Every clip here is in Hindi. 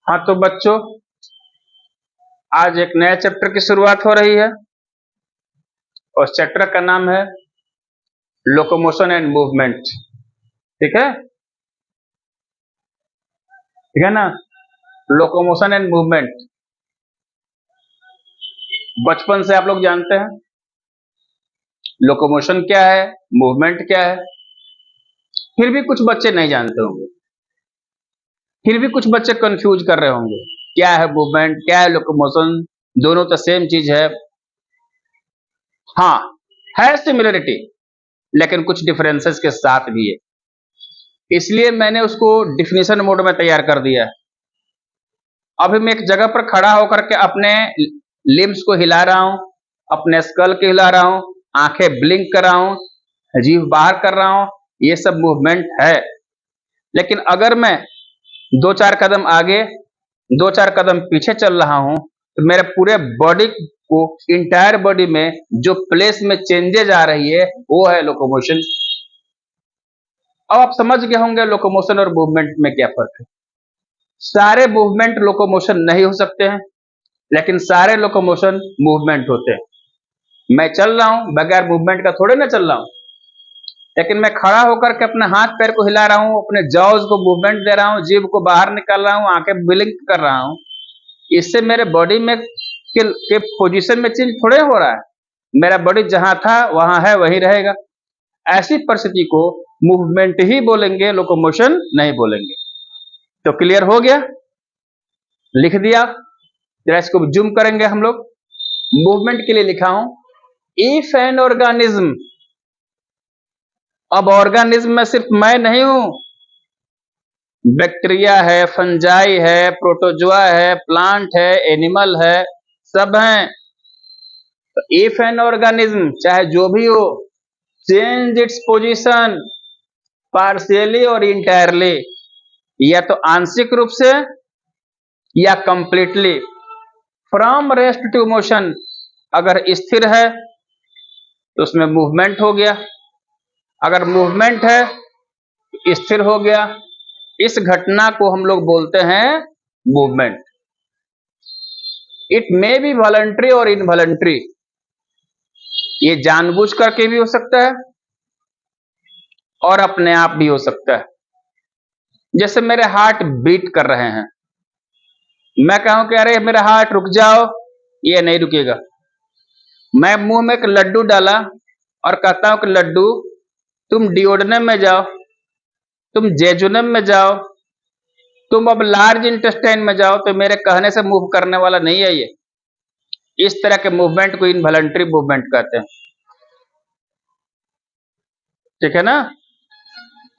हाँ तो बच्चों, आज एक नया चैप्टर की शुरुआत हो रही है और चैप्टर का नाम है लोकोमोशन एंड मूवमेंट। ठीक है, ठीक है ना। लोकोमोशन एंड मूवमेंट बचपन से आप लोग जानते हैं। लोकोमोशन क्या है, मूवमेंट क्या है, फिर भी कुछ बच्चे नहीं जानते होंगे, फिर भी कुछ बच्चे कंफ्यूज कर रहे होंगे, क्या है मूवमेंट, क्या है लोकोमोशन, दोनों तो सेम चीज है। हाँ, है सिमिलरिटी, लेकिन कुछ डिफरेंसेस के साथ भी है, इसलिए मैंने उसको डिफिनेशन मोड में तैयार कर दिया है। अभी मैं एक जगह पर खड़ा होकर के अपने लिम्स को हिला रहा हूं, अपने स्कल को हिला रहा हूं, आंखें ब्लिंक कर रहा हूं, जीभ बाहर कर रहा हूं, ये सब मूवमेंट है। लेकिन अगर मैं दो चार कदम आगे, दो चार कदम पीछे चल रहा हूं, तो मेरे पूरे बॉडी को, इंटायर बॉडी में जो प्लेस में चेंजेज आ रही है वो है लोकोमोशन। अब आप समझ गए होंगे लोकोमोशन और मूवमेंट में क्या फर्क है। सारे मूवमेंट लोकोमोशन नहीं हो सकते हैं, लेकिन सारे लोकोमोशन मूवमेंट होते हैं। मैं चल रहा हूं, बगैर मूवमेंट का थोड़े ना चल रहा हूं, लेकिन मैं खड़ा होकर के अपने हाथ पैर को हिला रहा हूं, अपने जॉज को मूवमेंट दे रहा हूं, जीभ को बाहर निकाल रहा हूं, आंखें ब्लिंक कर रहा हूं, इससे मेरे बॉडी में के पोजीशन में चेंज थोड़े हो रहा है। मेरा बॉडी जहां था वहां है, वहीं रहेगा। ऐसी परिस्थिति को मूवमेंट ही बोलेंगे, लोकोमोशन नहीं बोलेंगे। तो क्लियर हो गया, लिख दिया। जरा इसको जूम करेंगे हम लोग। मूवमेंट के लिए लिखा हूं, इफ एन ऑर्गेनिज्म। अब ऑर्गेनिज्म में सिर्फ मैं नहीं हूं, बैक्टीरिया है, फंजाई है, प्रोटोजोआ है, प्लांट है, एनिमल है, सब हैं। तो इफ एन ऑर्गेनिज्म, चाहे जो भी हो, चेंज इट्स पोजीशन पार्शियली और इंटायरली, या तो आंशिक रूप से या completely, from rest to motion. अगर स्थिर है तो उसमें मूवमेंट हो गया, अगर मूवमेंट है तो स्थिर हो गया। इस घटना को हम लोग बोलते हैं movement. It may be voluntary और इनवॉलंटरी, ये जानबूझ करके भी हो सकता है और अपने आप भी हो सकता है। जैसे मेरे हार्ट बीट कर रहे हैं, मैं कहूं कि अरे मेरा हार्ट रुक जाओ, ये नहीं रुकेगा। मैं मुंह में एक लड्डू डाला और कहता हूं कि लड्डू तुम डिओडनम में जाओ, तुम जेजुनम में जाओ, तुम अब लार्ज इंटेस्टाइन में जाओ, तो मेरे कहने से मूव करने वाला नहीं है ये। इस तरह के मूवमेंट को इनवॉलंटरी मूवमेंट कहते हैं। ठीक है ना।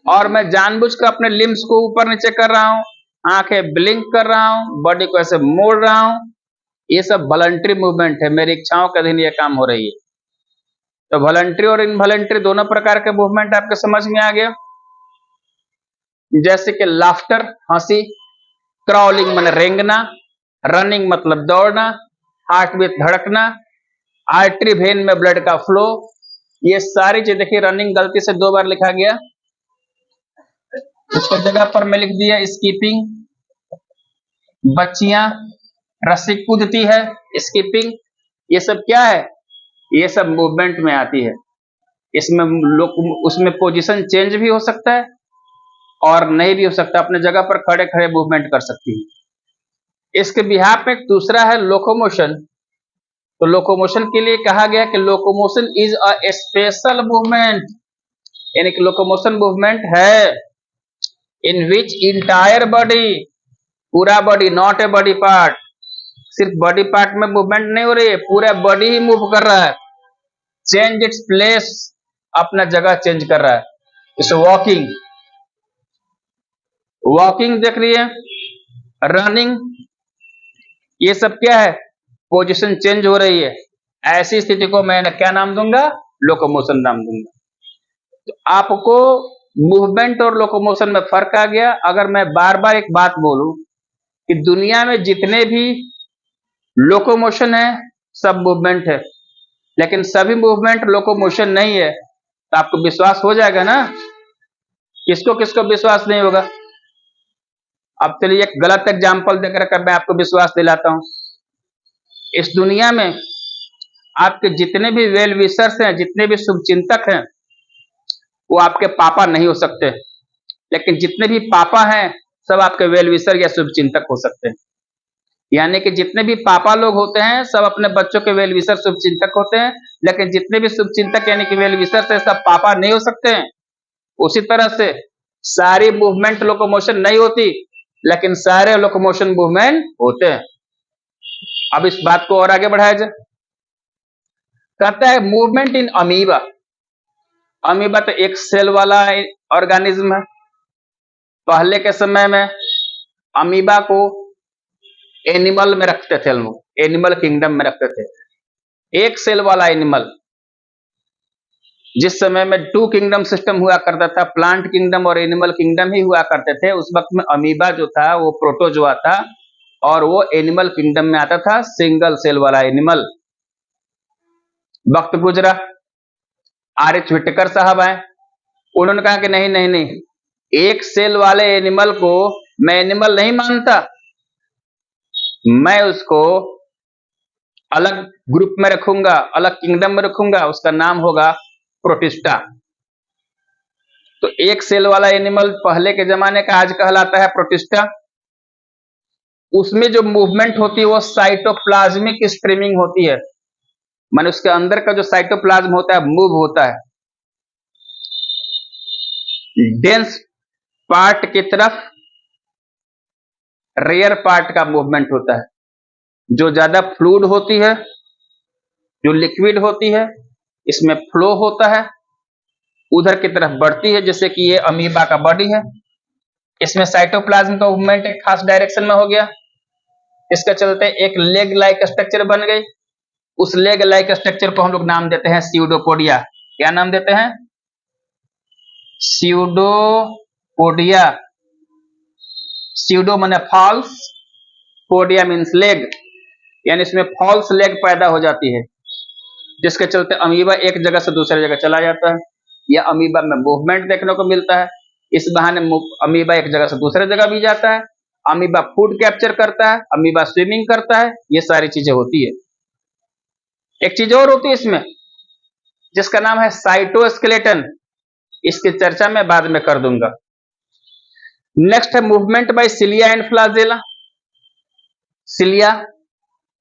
और मैं जानबूझ कर अपने लिम्स को ऊपर नीचे कर रहा हूं, आंखें ब्लिंक कर रहा हूं, बॉडी को ऐसे मोड़ रहा हूं, ये सब वॉलंटरी मूवमेंट है, मेरी इच्छाओं के अधीन ये काम हो रही है। तो वॉलंटरी और इनवॉलंटरी दोनों प्रकार के मूवमेंट आपके समझ में आ गया। जैसे कि लाफ्टर, हंसी, क्रॉलिंग माने रेंगना, रनिंग मतलब दौड़ना, हार्ट बीट धड़कना, आर्टरी वेन में ब्लड का फ्लो, ये सारी चीज। देखिए रनिंग गलती से दो बार लिखा गया, इसको जगह पर मैं लिख दिया स्कीपिंग। बच्चियां रस्सी कूदती है, स्कीपिंग। ये सब क्या है, ये सब मूवमेंट में आती है। इसमें उसमें पोजीशन चेंज भी हो सकता है और नहीं भी हो सकता, अपने जगह पर खड़े खड़े मूवमेंट कर सकती है। इसके बिहाफ में एक दूसरा है लोकोमोशन। तो लोकोमोशन के लिए कहा गया कि locomotion is a special movement, यानी कि लोकोमोशन मूवमेंट है इन विच इंटायर बॉडी, पूरा body, not a body part, सिर्फ बॉडी पार्ट में मूवमेंट नहीं हो रही है, पूरा बॉडी ही मूव कर रहा है। चेंज इट्स प्लेस, अपना जगह चेंज कर रहा है। जैसे वॉकिंग, वॉकिंग देख रही है, रनिंग, ये सब क्या है, पोजीशन चेंज हो रही है। ऐसी स्थिति को मैं क्या नाम दूंगा, लोकोमोशन नाम दूंगा। तो आपको मूवमेंट और लोकोमोशन में फर्क आ गया। अगर मैं बार बार एक बात बोलूं कि दुनिया में जितने भी लोकोमोशन है सब मूवमेंट है, लेकिन सभी मूवमेंट लोकोमोशन नहीं है, तो आपको विश्वास हो जाएगा ना। किसको किसको विश्वास नहीं होगा। अब चलिए एक गलत एग्जाम्पल देकर मैं आपको विश्वास दिलाता हूं। इस दुनिया में आपके जितने भी वेल विशर्स हैं, जितने भी शुभचिंतक हैं, वो आपके पापा नहीं हो सकते, लेकिन जितने भी पापा हैं सब आपके वेल विशर या शुभचिंतक हो सकते हैं। यानी कि जितने भी पापा लोग होते हैं सब अपने बच्चों के वेल विशर शुभचिंतक होते हैं, लेकिन जितने भी शुभचिंतक यानी कि वेल विशर से सब पापा नहीं हो सकते हैं। उसी तरह से सारी मूवमेंट लोकोमोशन नहीं होती, लेकिन सारे लोकोमोशन मूवमेंट होते हैं। अब इस बात को और आगे बढ़ाया जाए, कहता है मूवमेंट इन अमीबा। अमीबा तो एक सेल वाला ऑर्गेनिज्म है। पहले के समय में अमीबा को एनिमल में रखते थे, लोग एनिमल किंगडम में रखते थे, एक सेल वाला एनिमल। जिस समय में टू किंगडम सिस्टम हुआ करता था, प्लांट किंगडम और एनिमल किंगडम ही हुआ करते थे, उस वक्त में अमीबा जो था वो प्रोटोजोआ था और वो एनिमल किंगडम में आता था, सिंगल सेल वाला एनिमल। वक्त गुजरा, आर.एच. व्हिटेकर साहब आए, उन्होंने कहा कि नहीं नहीं नहीं, एक सेल वाले एनिमल को मैं एनिमल नहीं मानता, मैं उसको अलग ग्रुप में रखूंगा, अलग किंगडम में रखूंगा, उसका नाम होगा प्रोटिस्टा। तो एक सेल वाला एनिमल पहले के जमाने का आज कहलाता है प्रोटिस्टा। उसमें जो मूवमेंट होती है वो साइटोप्लाज्मिक स्ट्रीमिंग होती है, माने उसके अंदर का जो साइटोप्लाज्म होता है मूव होता है डेंस पार्ट की तरफ, रेयर पार्ट का मूवमेंट होता है। जो ज्यादा फ्लूइड होती है, जो लिक्विड होती है, इसमें फ्लो होता है, उधर की तरफ बढ़ती है, जैसे कि ये अमीबा का बॉडी है, इसमें साइटोप्लाज्म का मूवमेंट एक खास डायरेक्शन में हो गया, इसके चलते एक लेग लाइक स्ट्रक्चर बन गई। उस लेग लाइक स्ट्रक्चर को हम लोग नाम देते हैं स्यूडोपोडिया। क्या नाम देते हैं? स्यूडोपोडिया। स्यूडो माने फॉल्स, पोडिया मीन्स लेग, यानी इसमें फॉल्स लेग पैदा हो जाती है, जिसके चलते अमीबा एक जगह से दूसरी जगह चला जाता है, या अमीबा में मूवमेंट देखने को मिलता है। इस बहाने अमीबा एक जगह से दूसरे जगह भी जाता है, अमीबा फूड कैप्चर करता है, अमीबा स्विमिंग करता है, ये सारी चीजें होती है। एक चीज और होती है इसमें, जिसका नाम है साइटोस्केलेटन, इसकी चर्चा मैं बाद में कर दूंगा। नेक्स्ट है movement by cilia and flagella. Cilia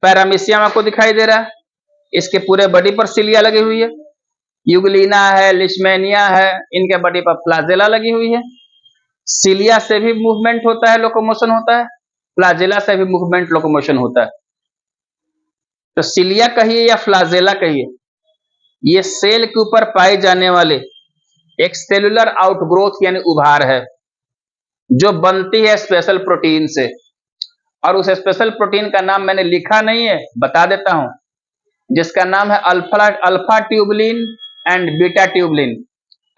paramecium आपको दिखाई दे रहा है, इसके पूरे बॉडी पर सिलिया लगी हुई है, यूग्लिना है, लिशमेनिया है, इनके बॉडी पर फ्लाजेला लगी हुई है। सिलिया से भी मूवमेंट होता है, लोकोमोशन होता है, फ्लाजेला से भी मूवमेंट लोकोमोशन होता है। तो सिलिया कहिए या फ्लाजेला कहिए, ये सेल के ऊपर पाए जाने वाले एक सेलुलर आउटग्रोथ यानी उभार है, जो बनती है स्पेशल प्रोटीन से। और उस स्पेशल प्रोटीन का नाम मैंने लिखा नहीं है, बता देता हूं, जिसका नाम है alpha tubulin and beta tubulin.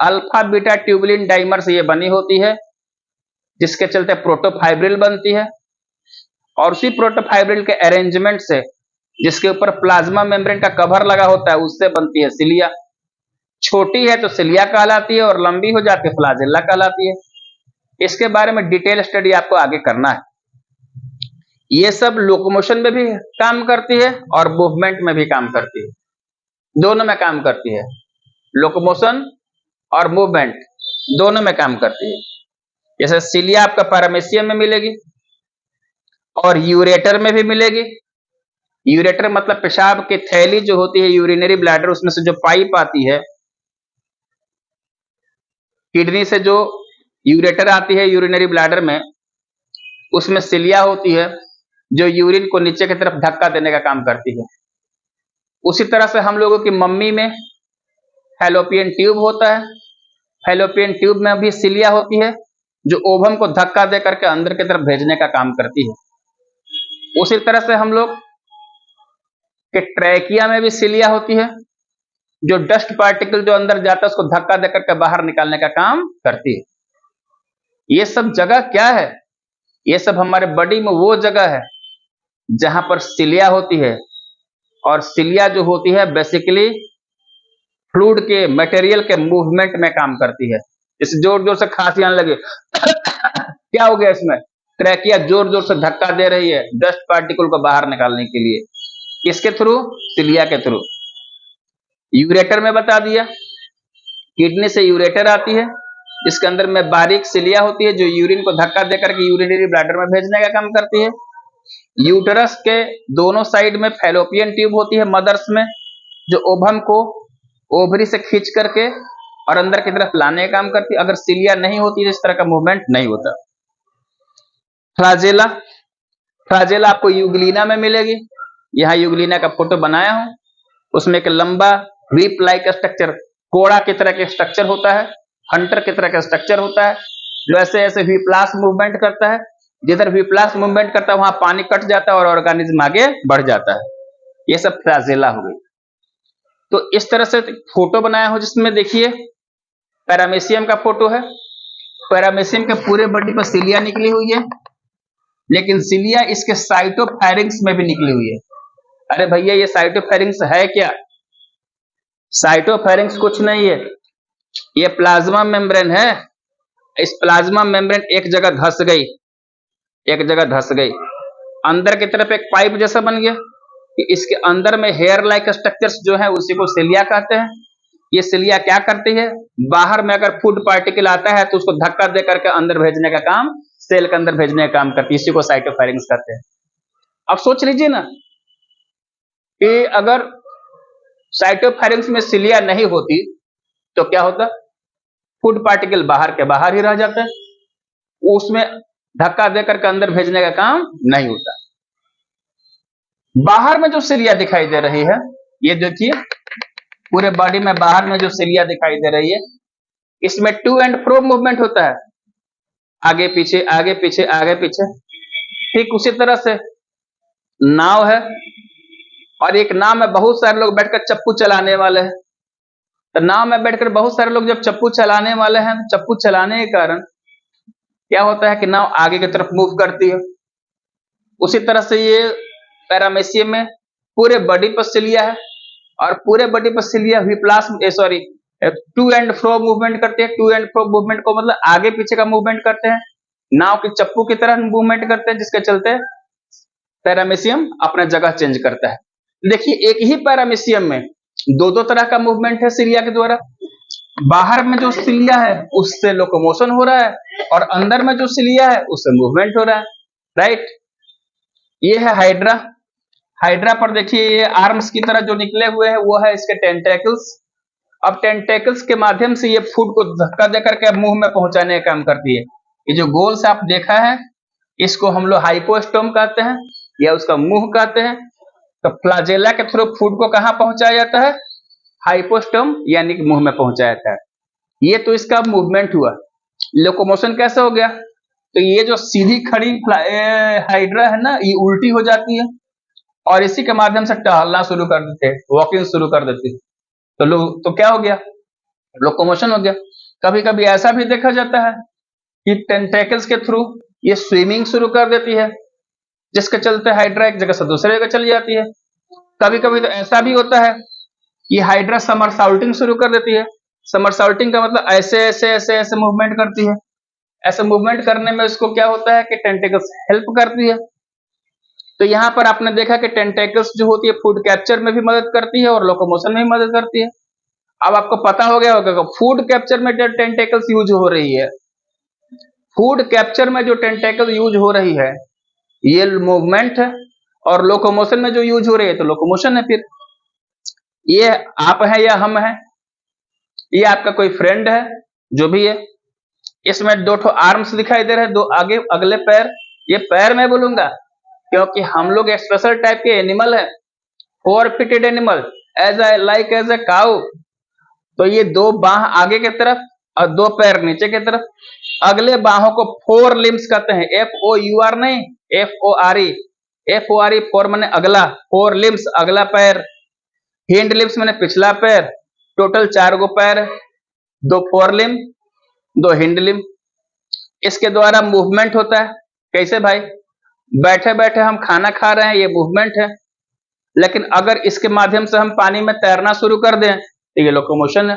Alpha beta tubulin dimer से ये बनी होती है, जिसके चलते प्रोटोफाइब्रिल बनती है, और उसी प्रोटोफाइब्रिल के अरेंजमेंट से, जिसके ऊपर प्लाज्मा मेम्ब्रेन का कवर लगा होता है, उससे बनती है सिलिया। छोटी है तो सिलिया कहलाती है, और लंबी हो जाती है फ्लाजेला कहलाती है। इसके बारे में डिटेल स्टडी आपको आगे करना है। ये सब लोकोमोशन में भी काम करती है और मूवमेंट में भी काम करती है, दोनों में काम करती है। लोकोमोशन और मूवमेंट दोनों में काम करती है। जैसे सिलिया आपका पैरामीशियम में मिलेगी और यूरेटर में भी मिलेगी। यूरेटर मतलब पेशाब की थैली जो होती है, यूरिनरी ब्लैडर, उसमें से जो पाइप आती है, किडनी से जो यूरेटर आती है यूरिनरी ब्लैडर में, उसमें सिलिया होती है, जो यूरिन को नीचे की तरफ धक्का देने का काम करती है। उसी तरह से हम लोगों की मम्मी में फैलोपियन ट्यूब होता है, फैलोपियन ट्यूब में भी सिलिया होती है, जो ओवम को धक्का दे करके अंदर की तरफ भेजने का काम करती है। उसी तरह से हम लोग के ट्रैकिया में भी सिलिया होती है, जो डस्ट पार्टिकल जो अंदर जाता है उसको धक्का दे करके बाहर निकालने का काम करती है। ये सब जगह क्या है? ये सब हमारे बॉडी में वो जगह है जहां पर सिलिया होती है, और सिलिया जो होती है बेसिकली फ्लूइड के मटेरियल के मूवमेंट में काम करती है। इस जोर जोर से खांसी आने लगे क्या हो गया इसमें? ट्रैकिया जोर जोर से धक्का दे रही है डस्ट पार्टिकल को बाहर निकालने के लिए। किसके थ्रू? सिलिया के थ्रू। यूरेटर में बता दिया, किडनी से यूरेटर आती है जिसके अंदर में बारीक सिलिया होती है जो यूरिन को धक्का देकर के यूरिनरी ब्लैडर में भेजने का काम करती है। यूटरस के दोनों साइड में फैलोपियन ट्यूब होती है मदर्स में, जो ओवम को ओवरी से खींच करके और अंदर की तरफ लाने का काम करती है। अगर सिलिया नहीं होती तो इस तरह का मूवमेंट नहीं होता। फ्लाजेला, फ्लाजेला आपको यूग्लिना में मिलेगी। यहां यूग्लिना का फोटो बनाया हूं, उसमें एक लंबा व्हीप लाइक स्ट्रक्चर, कोड़ा की तरह का स्ट्रक्चर होता है, हंटर की तरह का स्ट्रक्चर होता है जो ऐसे ऐसे व्हीप्लास मूवमेंट करता है। जिधर व्हीप्लास मूवमेंट करता है वहां पानी कट जाता है और ऑर्गेनिज्म आगे बढ़ जाता है। ये सब फ्लाजेला हो गई। तो इस तरह से फोटो बनाया हो जिसमें देखिए पैरामेसियम का फोटो है। पैरामेसियम के पूरे बॉडी पर सिलिया निकली हुई है, लेकिन सिलिया इसके साइटोफैरिंग्स में भी निकली हुई है। अरे भैया ये साइटोफैरिंग्स है क्या? साइटोफैरिंग्स कुछ नहीं है, ये प्लाज्मा मेम्ब्रेन है। इस प्लाज्मा मेम्ब्रेन एक जगह धस गई, एक जगह धस गई, अंदर की तरफ एक पाइप जैसा बन गया कि इसके अंदर में हेयर लाइक स्ट्रक्चर्स जो है उसी को सिलिया कहते हैं। ये सिलिया क्या करती है? बाहर में अगर फूड पार्टिकल आता है तो उसको धक्का दे करके अंदर भेजने का काम, सेल के अंदर भेजने का काम करती है। इसी को साइटोफैरिंग्स कहते हैं। अब सोच लीजिए ना कि अगर साइटोफैरिंग्स में सिलिया नहीं होती तो क्या होता? फूड पार्टिकल बाहर के बाहर ही रह जाता है, उसमें धक्का देकर के अंदर भेजने का काम नहीं होता। बाहर में जो सिलिया दिखाई दे रही है, ये देखिए पूरे बॉडी में बाहर में जो सिलिया दिखाई दे रही है, इसमें टू एंड फ्रो मूवमेंट होता है, आगे पीछे आगे पीछे आगे पीछे। ठीक उसी तरह से नाव है और एक नाव में बहुत सारे लोग बैठकर चप्पू चलाने वाले हैं। तो नाव में बैठकर बहुत सारे लोग जब चप्पू चलाने वाले हैं, चप्पू चलाने के कारण क्या होता है कि नाव आगे की तरफ मूव करती है। उसी तरह से ये पैरामेसियम में पूरे बॉडी पर सिलिया है और पूरे बॉडी पर cilia whiplash sorry to and fro movement करते हैं। टू एंड फ्रो मूवमेंट को मतलब आगे पीछे का मूवमेंट करते हैं, नाव के चप्पू की तरह मूवमेंट करते हैं, जिसके चलते पैरामेसियम अपना जगह चेंज करता है। देखिए एक ही पैरामेसियम में दो दो तरह का मूवमेंट है सिलिया के द्वारा। बाहर में जो सिलिया है उससे लोकोमोशन हो रहा है और अंदर में जो सिलिया है उससे मूवमेंट हो रहा है, राइट। ये है हाइड्रा। हाइड्रा पर देखिए ये आर्म्स की तरह जो निकले हुए हैं वो है इसके टेंटेकल्स। अब टेंटेकल्स के माध्यम से ये फूड को धक्का देकर के मुंह में पहुंचाने का काम करती है। ये जो गोल से आप देखा है इसको हम लोग हाइपोस्टोम कहते हैं या उसका मुंह कहते हैं। तो फ्लाजेला के थ्रू फूड को कहां पहुंचाया जाता है? हाइपोस्टोम यानी कि मुंह में पहुंचाया जाता है। ये तो इसका मूवमेंट हुआ। लोकोमोशन कैसे हो गया? तो ये जो सीधी खड़ी हाइड्रा है ना, ये उल्टी हो जाती है और इसी के माध्यम से टहलना शुरू कर देते हैं, वॉकिंग शुरू कर देते हैं। तो क्या हो गया? लोकोमोशन हो गया। कभी कभी ऐसा भी देखा जाता है कि टेंटेकल्स के थ्रू ये स्विमिंग शुरू कर देती है, जिसके चलते हाइड्रा एक जगह से दूसरे जगह चली जाती है। कभी कभी तो ऐसा भी होता है कि हाइड्रा समरसाल्टिंग शुरू कर देती है। समरसाल्टिंग का मतलब ऐसे ऐसे ऐसे ऐसे मूवमेंट करती है। ऐसे मूवमेंट करने में इसको क्या होता है कि टेंटेकल्स हेल्प करती है। तो यहां पर आपने देखा कि टेंटेकल्स जो होती है फूड कैप्चर में भी मदद करती है और लोकोमोशन में भी मदद करती है। अब आपको पता हो गया होगा फूड कैप्चर में जो टेंटेकल्स यूज हो रही है, फूड कैप्चर में जो टेंटेकल यूज हो रही है ये मूवमेंट है और लोकोमोशन में जो यूज हो रही है तो लोकोमोशन है। फिर ये आप है या हम है, ये आपका कोई फ्रेंड है, जो भी है। इसमें दो ठो आर्म्स दिखाई दे रहे हैं, दो आगे अगले पैर। ये पैर मैं बोलूंगा क्योंकि हम लोग एक स्पेशल टाइप के एनिमल है, four footed animal as a cow. तो ये दो बाह आगे की तरफ और दो पैर नीचे की तरफ। अगले बाहों को फोर लिम्स कहते हैं, FOUR नहीं, FORE। FORE फोर माने अगला, फोर लिम्स अगला पैर, हिंड लिम्स माने पिछला पैर। टोटल 4 गो पैर, 2 फोर लिम 2 हिंड लिम। इसके द्वारा मूवमेंट होता है। कैसे भाई? बैठे बैठे हम खाना खा रहे हैं, ये मूवमेंट है। लेकिन अगर इसके माध्यम से हम पानी में तैरना शुरू कर दें तो ये लोकोमोशन है।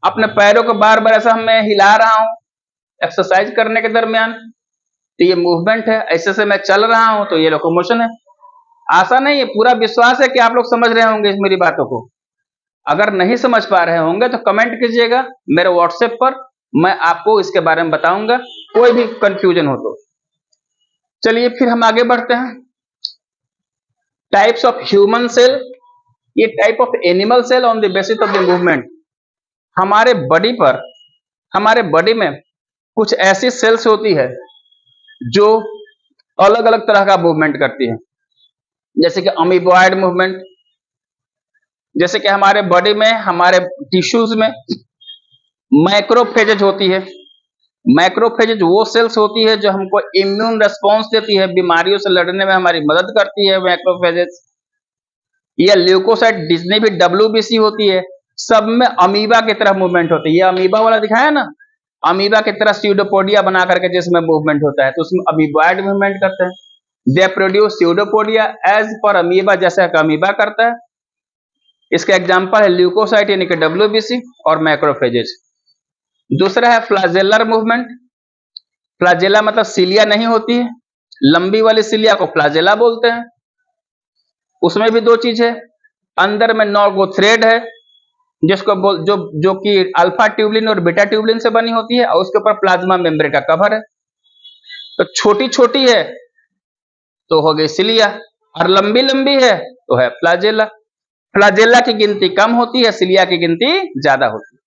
अपने पैरों को बार बार ऐसा मैं हिला रहा हूं एक्सरसाइज करने के दरमियान, तो ये मूवमेंट है, ऐसे से मैं चल रहा हूं तो ये लोकोमोशन है। आशा नहीं है, पूरा विश्वास है कि आप लोग समझ रहे होंगे इस मेरी बातों को। अगर नहीं समझ पा रहे होंगे तो कमेंट कीजिएगा मेरे व्हाट्सएप पर, मैं आपको इसके बारे में बताऊंगा, कोई भी कंफ्यूजन हो तो। चलिए फिर हम आगे बढ़ते हैं। टाइप्स ऑफ ह्यूमन सेल, ये type of animal cell on the basis of the movement. हमारे बॉडी पर, हमारे बॉडी में कुछ ऐसी सेल्स होती है जो अलग अलग तरह का मूवमेंट करती है, जैसे कि अमीबॉइड मूवमेंट। जैसे कि हमारे बॉडी में, हमारे टिश्यूज में मैक्रोफेजेज होती है। मैक्रोफेजेज वो सेल्स होती है जो हमको इम्यून रेस्पॉन्स देती है, बीमारियों से लड़ने में हमारी मदद करती है मैक्रोफेजेज। ये ल्यूकोसाइट जितनी भी WBC होती है, सब में अमीबा की तरह मूवमेंट होती है। ये अमीबा वाला दिखाया ना, अमीबा की तरह स्यूडोपोडिया बना करके जिसमें मूवमेंट होता है, तो उसमें अमीबॉइड मूवमेंट करते हैं। They produce pseudopodia as per amoeba, जैसा कि अमीबा करता है। इसका एग्जांपल है ल्यूकोसाइट यानी कि WBC और मैक्रोफेजेज। दूसरा है फ्लैजेलर मूवमेंट। फ्लैजेला मतलब सिलिया नहीं होती है, लंबी वाली सिलिया को फ्लैजेला बोलते हैं। उसमें भी दो चीज है, अंदर में 9 गो थ्रेड है जिसको जो कि अल्फा ट्यूबलिन और बीटा ट्यूबलिन से बनी होती है, और उसके ऊपर प्लाज्मा मेम्ब्रेन का कवर है। तो छोटी छोटी है तो हो गई सिलिया, और लंबी लंबी है तो है फ्लैजेला। फ्लैजेला की गिनती कम होती है, सिलिया की गिनती ज्यादा होती है।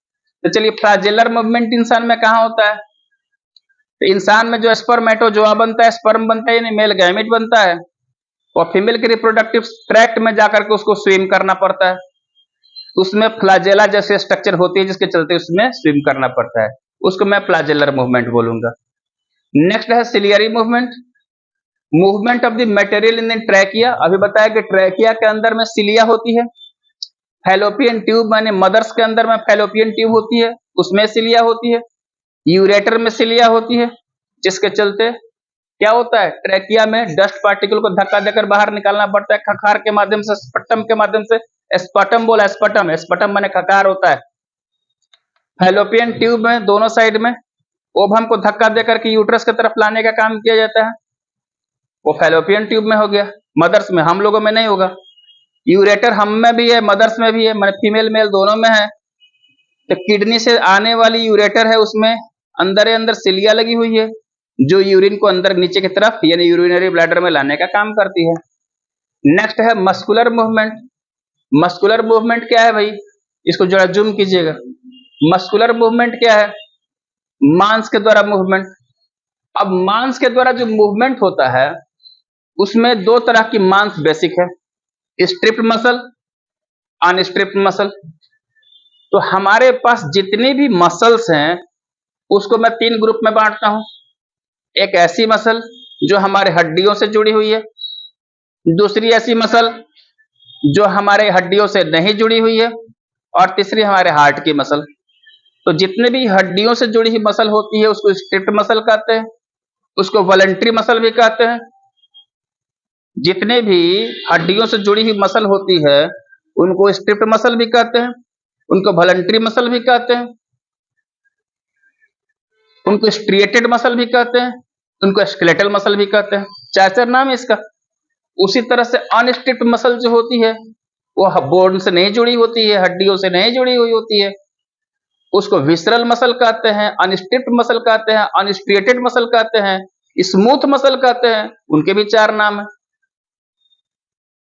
तो चलिए, फ्लैजेलर मूवमेंट इंसान में कहां होता है? तो इंसान में जो स्पर्मेटोजोआ बनता है, स्पर्म बनता है यानी मेल गैमेट बनता है, और फीमेल के रिप्रोडक्टिव ट्रैक्ट में जाकर के उसको स्विम करना पड़ता है। उसमें फ्लैजेला जैसे स्ट्रक्चर होती है जिसके चलते उसमें स्विम करना पड़ता है, उसको मैं फ्लैजेलर मूवमेंट बोलूंगा। नेक्स्ट है ciliary movement. Movement of the material in the trachea. अभी बताया कि ट्रैकिया के अंदर में सिलिया होती है। फैलोपियन ट्यूब माने मदर्स के अंदर में फैलोपियन ट्यूब होती है, उसमें सिलिया होती है। यूरेटर में सिलिया होती है, जिसके चलते क्या होता है, ट्रैकिया में डस्ट पार्टिकल को धक्का देकर बाहर निकालना पड़ता है खखार के माध्यम से, स्पटम के माध्यम से। स्पटम बोला, स्पटम, स्पटम माने खखार होता है। फैलोपियन ट्यूब में दोनों साइड में ओवम को धक्का देकर के यूट्रस की तरफ लाने का काम किया जाता है, वो फैलोपियन ट्यूब में हो गया। मदर्स में, हम लोगों में नहीं होगा। यूरेटर हम में भी है, मदर्स में भी है, मैंने फीमेल मेल दोनों में है। तो किडनी से आने वाली यूरेटर है, उसमें अंदर अंदर सिलिया लगी हुई है जो यूरिन को अंदर नीचे की तरफ यानी यूरिनरी ब्लैडर में लाने का काम करती है। नेक्स्ट है मस्कुलर मूवमेंट। मस्कुलर मूवमेंट क्या है भाई, इसको जरा जूम कीजिएगा। मस्कुलर मूवमेंट क्या है? मांस के द्वारा मूवमेंट। अब मांस के द्वारा जो मूवमेंट होता है उसमें दो तरह की मांस बेसिक है, स्ट्रिप्ड मसल, अनस्ट्रिप्ड मसल। तो हमारे पास जितनी भी मसल्स हैं उसको मैं 3 ग्रुप में बांटता हूं। एक ऐसी मसल जो हमारे हड्डियों से जुड़ी हुई है, दूसरी ऐसी मसल जो हमारे हड्डियों से नहीं जुड़ी हुई है, और तीसरी हमारे हार्ट की मसल। तो जितने भी हड्डियों से जुड़ी हुई मसल होती है उसको स्ट्रिप्ड मसल कहते हैं, उसको वॉलंटरी मसल भी कहते हैं। जितने भी हड्डियों से जुड़ी हुई मसल होती है उनको स्ट्रिप्ड मसल भी कहते हैं, उनको वॉलंटरी मसल भी कहते हैं, उनको स्ट्रिएटेड मसल भी कहते हैं, उनको स्केलेटल मसल भी कहते हैं। 4 नाम है इसका। उसी तरह से अनस्ट्रिप्ड मसल जो होती है वो बोन से नहीं जुड़ी होती है, हड्डियों से नहीं जुड़ी हुई होती है, उसको विसरल मसल कहते हैं, अनस्ट्रिप्ड मसल कहते हैं, अनस्ट्रिएटेड मसल कहते हैं, स्मूथ मसल कहते हैं। उनके भी 4 नाम है।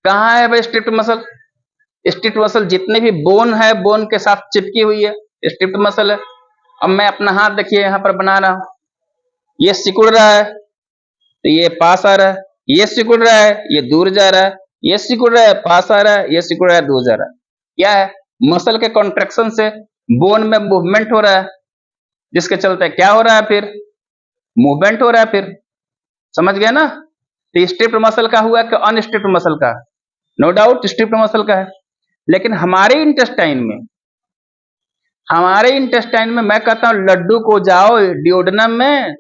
कहां है भाई स्ट्रिप्ड मसल? स्ट्रिप्ड मसल जितने भी बोन है, बोन के साथ चिपकी हुई है, स्ट्रिप्ड मसल है। अब मैं अपना हाथ देखिए यहां पर बना रहा हूं, ये सिकुड़ रहा है तो ये पास आ रहा है, ये सिकुड़ रहा है ये दूर जा रहा है, ये सिकुड़ रहा है पास आ रहा है, ये सिकुड़ रहा है दूर जा रहा है। क्या है? मसल के कॉन्ट्रेक्शन से बोन में मूवमेंट हो रहा है, जिसके चलते क्या हो रहा है, फिर मूवमेंट हो रहा है। फिर समझ गया ना? तो स्ट्रिप्ड मसल का हुआ कि अनस्ट्रिप्ड मसल का? नो डाउट स्ट्रिप्ड मसल का है। लेकिन हमारे इंटेस्टाइन में मैं कहता हूं लड्डू को जाओ डिओडनम में,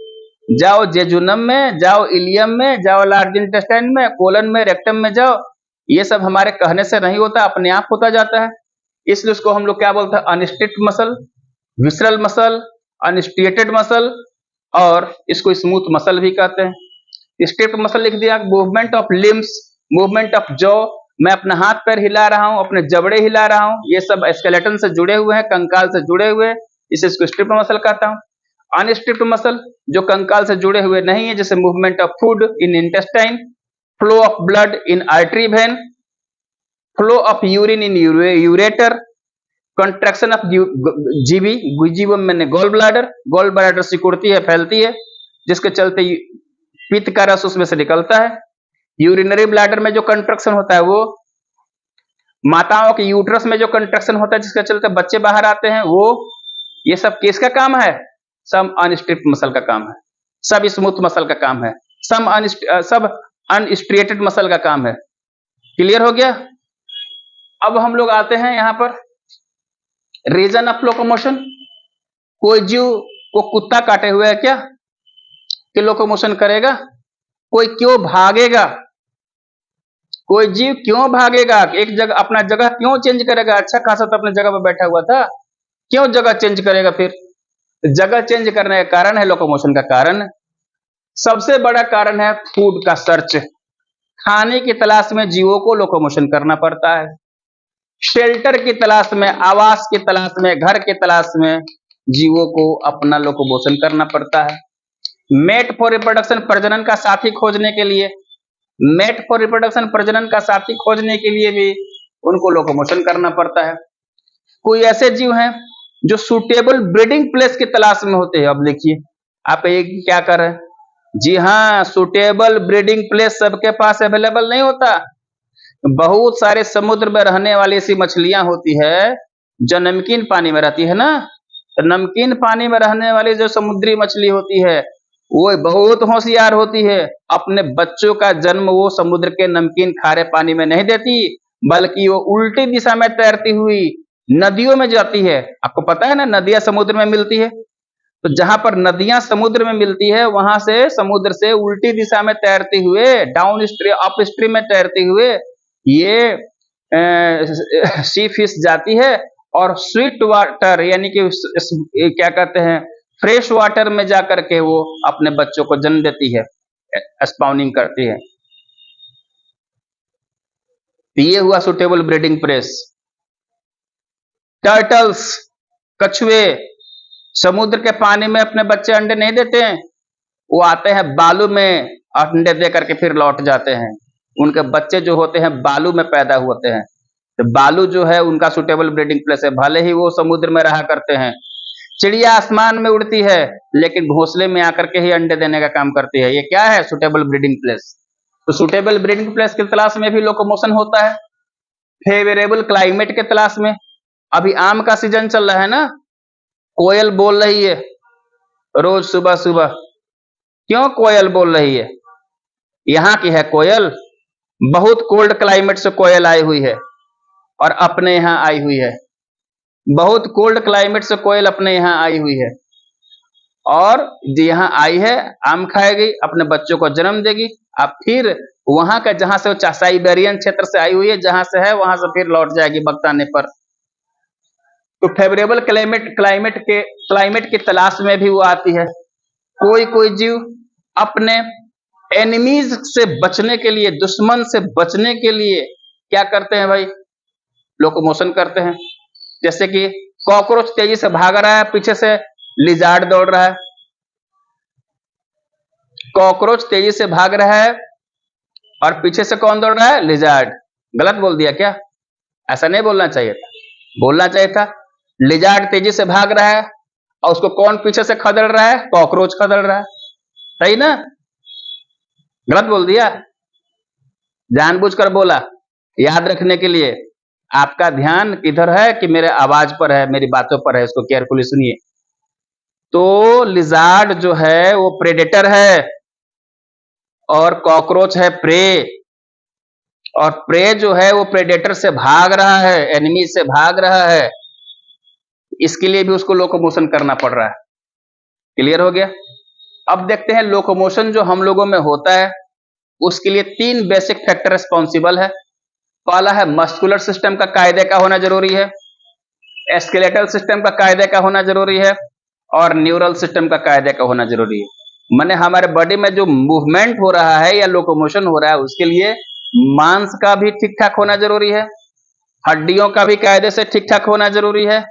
जाओ जेजुनम में, जाओ इलियम में, जाओ लार्ज इंटेस्टाइन में, कोलन में, रेक्टम में जाओ। ये सब हमारे कहने से नहीं होता, अपने आप होता जाता है। इसलिए उसको हम लोग क्या बोलते हैं? Unstriped muscle, visceral muscle, unstriated muscle और इसको स्मूथ मसल भी कहते हैं। स्टिफ मसल लिख दिया, movement of limbs, movement of jaw, मैं अपना हाथ पैर हिला रहा हूं, अपने जबड़े हिला रहा हूं, ये सब स्केलेटन से जुड़े हुए हैं, कंकाल से जुड़े हुए, इसको स्टिफ मसल कहता हूं। अनस्टिफ्ड मसल जो कंकाल से जुड़े हुए नहीं है, जैसे movement of food in intestine, flow of blood in artery vein, flow of urine in ureter, contraction of GB, GB मैंने गोल ब्लैडर सिकुड़ती है, फैलती है, जिसके चलते पित्त का रस उसमें से निकलता है। यूरिनरी ब्लैडर में जो कंट्रैक्शन होता है, वो माताओं के यूट्रस में जो कंट्रैक्शन होता है, जिसके चलते बच्चे बाहर आते हैं, वो ये सब किसका काम है? सब अनस्ट्रिप्ड मसल का काम है, सब स्मूथ मसल का काम है, सब अनस्ट्रिएटेड मसल का काम है। क्लियर हो गया? अब हम लोग आते हैं यहां पर रीजन ऑफ लोकोमोशन। कोई जीव को कुत्ता काटे हुए है क्या कि लोकोमोशन करेगा? कोई क्यों भागेगा? कोई जीव क्यों भागेगा? एक जगह अपना जगह क्यों चेंज करेगा? अच्छा खासा तो अपने जगह पर बैठा हुआ था, क्यों जगह चेंज करेगा? फिर जगह चेंज करने का कारण है लोकोमोशन का कारण, सबसे बड़ा कारण है फूड का सर्च। खाने की तलाश में जीवों को लोकोमोशन करना पड़ता है, शेल्टर की तलाश में, आवास की तलाश में, घर की तलाश में जीवों को अपना लोकोमोशन करना पड़ता है। मेट फॉर रिप्रोडक्शन, प्रजनन का साथी खोजने के लिए, मेट फॉर रिप्रोडक्शन, प्रजनन का साथी खोजने के लिए भी उनको लोकोमोशन करना पड़ता है। कोई ऐसे जीव हैं जो सुटेबल ब्रीडिंग प्लेस की तलाश में होते हैं। अब देखिए आप ये क्या कर रहे हैं, जी हाँ, सुटेबल ब्रीडिंग प्लेस सबके पास अवेलेबल नहीं होता। बहुत सारे समुद्र में रहने वाली ऐसी मछलियां होती है जो नमकीन पानी में रहती है ना, तो नमकीन पानी में रहने वाली जो समुद्री मछली होती है वो बहुत होशियार होती है। अपने बच्चों का जन्म वो समुद्र के नमकीन खारे पानी में नहीं देती, बल्कि वो उल्टी दिशा में तैरती हुई नदियों में जाती है। आपको पता है ना, नदियां समुद्र में मिलती है, तो जहां पर नदियां समुद्र में मिलती है वहां से समुद्र से उल्टी दिशा में तैरते हुए, डाउन स्ट्रीम अप स्ट्रीम में तैरते हुए ये सी फिश जाती है और स्वीट वाटर यानी कि क्या कहते हैं, फ्रेश वाटर में जाकर के वो अपने बच्चों को जन्म देती है, स्पाउनिंग करती है। ये हुआ सुटेबल ब्रीडिंग प्लेस। टर्टल्स, कछुए समुद्र के पानी में अपने बच्चे अंडे नहीं देते हैं, वो आते हैं बालू में अंडे दे करके फिर लौट जाते हैं। उनके बच्चे जो होते हैं बालू में पैदा होते हैं, तो बालू जो है उनका सुटेबल ब्रीडिंग प्लेस है, भले ही वो समुद्र में रहा करते हैं। चिड़िया आसमान में उड़ती है लेकिन घोंसले में आकर के ही अंडे देने का काम करती है। ये क्या है? Suitable breeding place. तो सुटेबल ब्रीडिंग प्लेस की तलाश में भी लोकोमोशन होता है। फेवरेबल क्लाइमेट के तलाश में, अभी आम का सीजन चल रहा है ना, कोयल बोल रही है रोज सुबह सुबह। क्यों कोयल बोल रही है? यहाँ की है कोयल, बहुत कोल्ड क्लाइमेट से कोयल आई हुई है और अपने यहाँ आई हुई है। बहुत कोल्ड क्लाइमेट से कोयल अपने यहाँ आई हुई है और यहाँ आई है, आम खाएगी, अपने बच्चों को जन्म देगी, अब फिर वहां का जहां से वो साइबेरियन क्षेत्र से आई हुई है, जहां से है वहां से फिर लौट जाएगी वक्त आने पर। तो फेवरेबल क्लाइमेट की तलाश में भी वो आती है। कोई कोई जीव अपने एनिमीज से बचने के लिए, दुश्मन से बचने के लिए क्या करते हैं भाई? लोकोमोशन करते हैं। जैसे कि कॉकरोच तेजी से भाग रहा है, पीछे से लिजार्ड दौड़ रहा है। कॉकरोच तेजी से भाग रहा है और पीछे से कौन दौड़ रहा है? लिजार्ड। गलत बोल दिया क्या? ऐसा नहीं बोलना चाहिए था, बोलना चाहिए था लिजार्ड तेजी से भाग रहा है और उसको कौन पीछे से खदेड़ रहा है? कॉकरोच खदेड़ रहा है। सही ना? गलत बोल दिया, जानबूझकर बोला। याद रखने के लिए आपका ध्यान किधर है कि मेरे आवाज पर है, मेरी बातों पर है, इसको केयरफुली सुनिए। तो लिजार्ड जो है वो प्रेडेटर है और कॉकरोच है प्रे, और प्रे जो है वो प्रेडेटर से भाग रहा है, एनिमी से भाग रहा है, इसके लिए भी उसको लोकोमोशन करना पड़ रहा है। क्लियर हो गया? अब देखते हैं लोकोमोशन जो हम लोगों में होता है उसके लिए 3 बेसिक फैक्टर रिस्पॉन्सिबल है। पहला है मस्कुलर सिस्टम का कायदे का होना जरूरी है, स्केलेटल सिस्टम का कायदे का होना जरूरी है, और न्यूरल सिस्टम का कायदे का होना जरूरी है। माने हमारे बॉडी में जो मूवमेंट हो रहा है या लोकोमोशन हो रहा है उसके लिए मांस का भी ठीक ठाक होना जरूरी है, हड्डियों का भी कायदे से ठीक ठाक होना जरूरी है,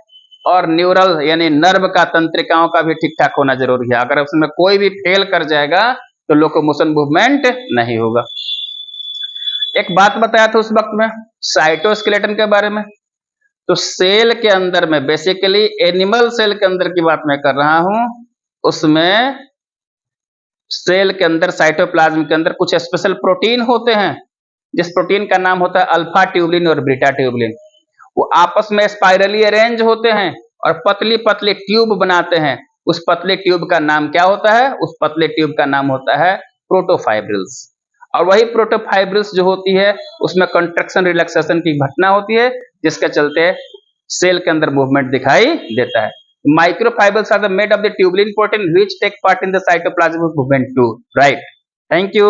और न्यूरल यानी नर्व का, तंत्रिकाओं का भी ठीक ठाक होना जरूरी है। अगर उसमें कोई भी फेल कर जाएगा तो लोकोमोशन मूवमेंट नहीं होगा। एक बात बताया था उस वक्त में साइटोस्केलेटन के बारे में, तो सेल के अंदर में बेसिकली एनिमल सेल के अंदर की बात मैं कर रहा हूं, उसमें सेल के अंदर साइटोप्लाज्म के अंदर कुछ स्पेशल प्रोटीन होते हैं, जिस प्रोटीन का नाम होता है अल्फा ट्यूबलिन और बीटा ट्यूबलिन। वो आपस में स्पाइरली अरेंज होते हैं और पतली पतली ट्यूब बनाते हैं। उस पतले ट्यूब का नाम क्या होता है? उस पतले ट्यूब का नाम होता है प्रोटोफाइब्रिल्स। और वही प्रोटोफाइब्रिल्स जो होती है उसमें कंट्रक्शन रिलैक्सेशन की घटना होती है, जिसके चलते सेल के अंदर मूवमेंट दिखाई देता है। Microfibers are the made of the tubulin protein which take part in the cytoplasmic movement too. Right. Thank you.